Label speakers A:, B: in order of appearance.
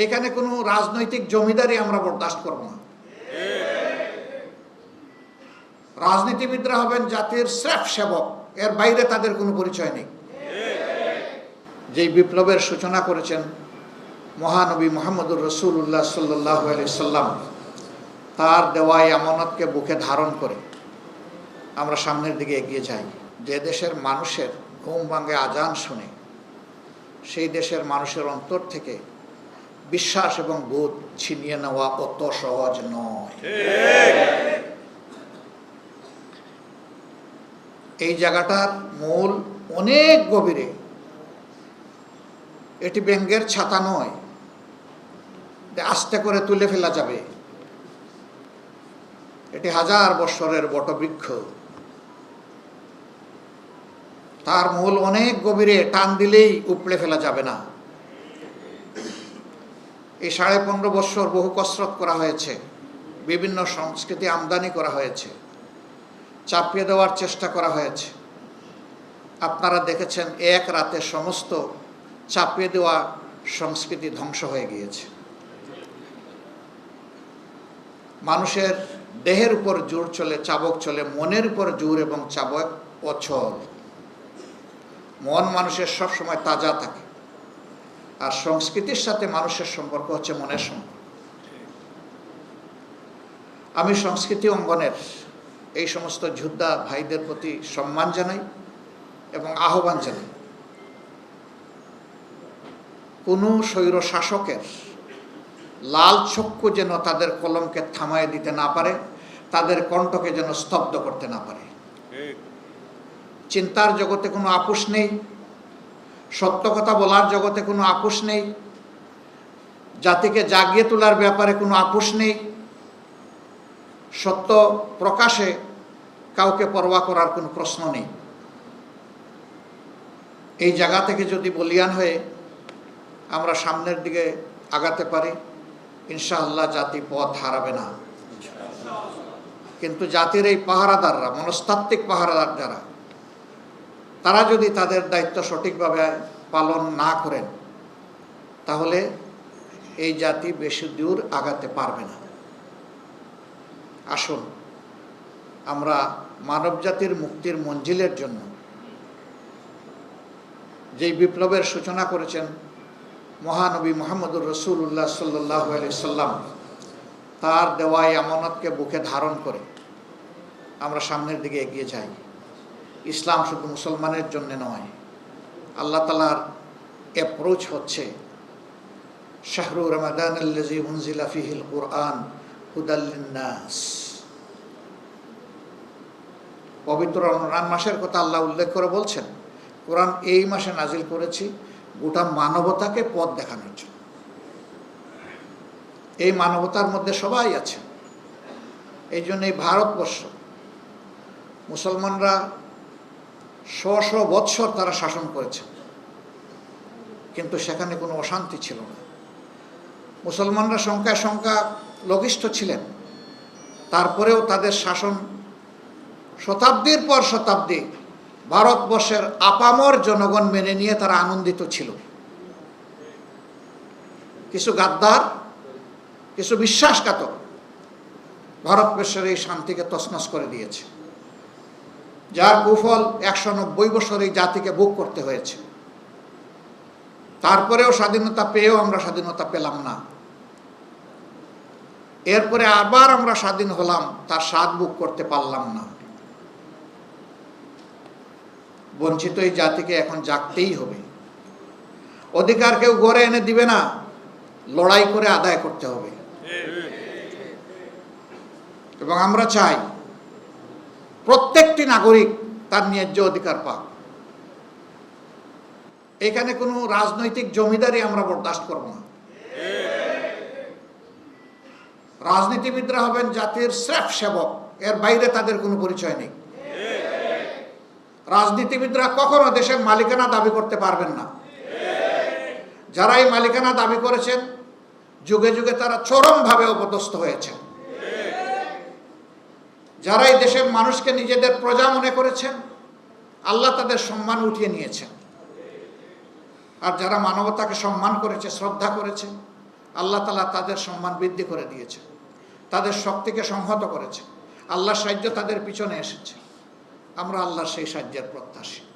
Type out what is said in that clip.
A: এখানে কোনো রাজনৈতিক জমিদারি আমরা বরদাস্ত করব না। রাজনীতিবিদরা হবেন জাতির স্রেফ সেবক, এর বাইরে তাদের কোনো পরিচয় নেই। যেই বিপ্লবের সূচনা করেছেন মহানবী মুহাম্মদুর রাসূলুল্লাহ সাল্লাল্লাহু আলাইহি সাল্লাম, তার দেওয়া এই আমানতকে বুকে ধারণ করে আমরা সামনের দিকে এগিয়ে যাই। যে দেশের মানুষের ঘুম ভাঙে আজান শুনে, সেই দেশের মানুষের অন্তর থেকে বিশ্বাস এবং বোধ ছিনিয়ে নেওয়া অত সহজ নয়। এই জায়গাটার মূল অনেক গভীরে। এটি ব্যঙ্গের ছাতা নয়, আস্তে করে তুলে ফেলা যাবে। এটি 1000 বছরের বটবৃক্ষ, তার মূল অনেক গভীরে, টান দিলেই উপড়ে ফেলা যাবে না। এই 15.5 বছর বহু কসরত করা হয়েছে, বিভিন্ন সংস্কৃতি আমদানি করা হয়েছে, চাপিয়ে দেওয়ার চেষ্টা করা হয়েছে। আপনারা দেখেছেন এক রাতে সমস্ত চাপিয়ে দেওয়া সংস্কৃতি ধ্বংস হয়ে গিয়েছে। মানুষের দেহের উপর জোর চলে, চাবক চলে, মনের উপর জোর এবং চাবক অচল। মন মানুষের সবসময় তাজা থাকে, আর সংস্কৃতির সাথে মানুষের সম্পর্ক হচ্ছে মনের সম্পর্ক। আমি সংস্কৃতি অঙ্গনের এই সমস্ত যোদ্ধা ভাইদের প্রতি সম্মান জানাই এবং আহ্বান জানাই। কোনো স্বৈর শাসকের লাল চক্ষু যেন তাদের কলমকে থামায় দিতে না পারে, তাদের কণ্ঠকে যেন স্তব্ধ করতে না পারে। চিন্তার জগতে কোনো আপোষ নেই, সত্য কথা বলার জগতে কোনো আপোষ নেই, জাতিকে জাগিয়ে তোলার ব্যাপারে কোনো আপোষ নেই, সত্য প্রকাশে কাউকে পরোয়া করার কোনো প্রশ্ন নেই। এই জায়গা থেকে যদি বলিয়ান হয়ে আমরা সামনের দিকে আগাতে পারি, ইনশাআল্লাহ জাতি পথ হারাবে না। কিন্তু জাতির এই পাহারাদাররা, মনস্তাত্ত্বিক পাহারাদার যারা, তারা যদি তাদের দায়িত্ব সঠিকভাবে পালন না করেন, তাহলে এই জাতি বেশি দূর আগাতে পারবে না। আসুন আমরা মানব জাতির মুক্তির মঞ্জিলের জন্য যেই বিপ্লবের সূচনা করেছেন মহানবী মুহাম্মদুর রাসূলুল্লাহ সাল্লাল্লাহু আলাইহি সাল্লাম, তার দেওয়া এই আমানতকে বুকে ধারণ করে আমরা সামনের দিকে এগিয়ে যাই। ইসলাম শুধু মুসলমানের জন্য নয়, আল্লাহ তাআলার অ্যাপ্রোচ হচ্ছে শাহরু রমাদানাল্লাযী উনজিলা ফীহিল কুরআন হুদাল লিন্নাস। পবিত্র রমজান মাসের কথা আল্লাহ উল্লেখ করে বলছেন, কোরআন এই মাসে নাজিল করেছি গোটা মানবতাকে পথ দেখানোর জন্য। এই মানবতার মধ্যে সবাই আছে। এই জন্য এই ভারতবর্ষ, মুসলমানরা 100 বৎসর তারা শাসন করেছে, কিন্তু সেখানে কোনো অশান্তি ছিল না। মুসলমানরা সংখ্যা লঘিষ্ঠ ছিলেন, তারপরেও তাদের শাসন শতাব্দীর পর শতাব্দী ভারতবর্ষের আপামর জনগণ মেনে নিয়ে তারা আনন্দিত ছিল। কিছু গাদ্দার, কিছু বিশ্বাসঘাতক ভারতবর্ষের এই শান্তিকে তছনছ করে দিয়েছে, যার কুফল 190 বছর এই জাতিকে ভোগ করতে হয়েছে। তারপরেও স্বাধীনতা পেয়েও আমরা স্বাধীনতা পেলাম না। এরপরে আবার আমরা স্বাধীন হলাম, তার স্বাদ ভোগ করতে পারলাম না। বঞ্চিত এই জাতিকে এখন জাগতেই হবে। অধিকার কেউ গড়ে এনে দিবে না, লড়াই করে আদায় করতে হবে। এবং আমরা চাই প্রত্যেকটি নাগরিক তার ন্যায্য অধিকার পাক। এখানে কোনো রাজনৈতিক জমিদারি আমরা বরদাস্ত করব না। রাজনীতিবিদরা হবেন জাতির স্রেফ সেবক, এর বাইরে তাদের কোনো পরিচয় নেই। রাজনীতিবিদরা কখনো দেশের মালিকানা দাবি করতে পারবেন না। যারা এই মালিকানা দাবি করেছেন, যুগে যুগে তারা চরমভাবে অপদস্থ হয়েছেন। যারা এই দেশের মানুষকে নিজেদের প্রজা মনে করেছেন, আল্লাহ তাদের সম্মান উঠিয়ে নিয়েছেন। আর যারা মানবতাকে সম্মান করেছে, শ্রদ্ধা করেছে, আল্লাহ তাআলা তাদের সম্মান বৃদ্ধি করে দিয়েছে, তাদের শক্তিকে সংহত করেছে, আল্লাহর সাহায্য তাদের পিছনে এসেছে। আমরা আল্লাহর সেই সাহায্যের প্রত্যাশী।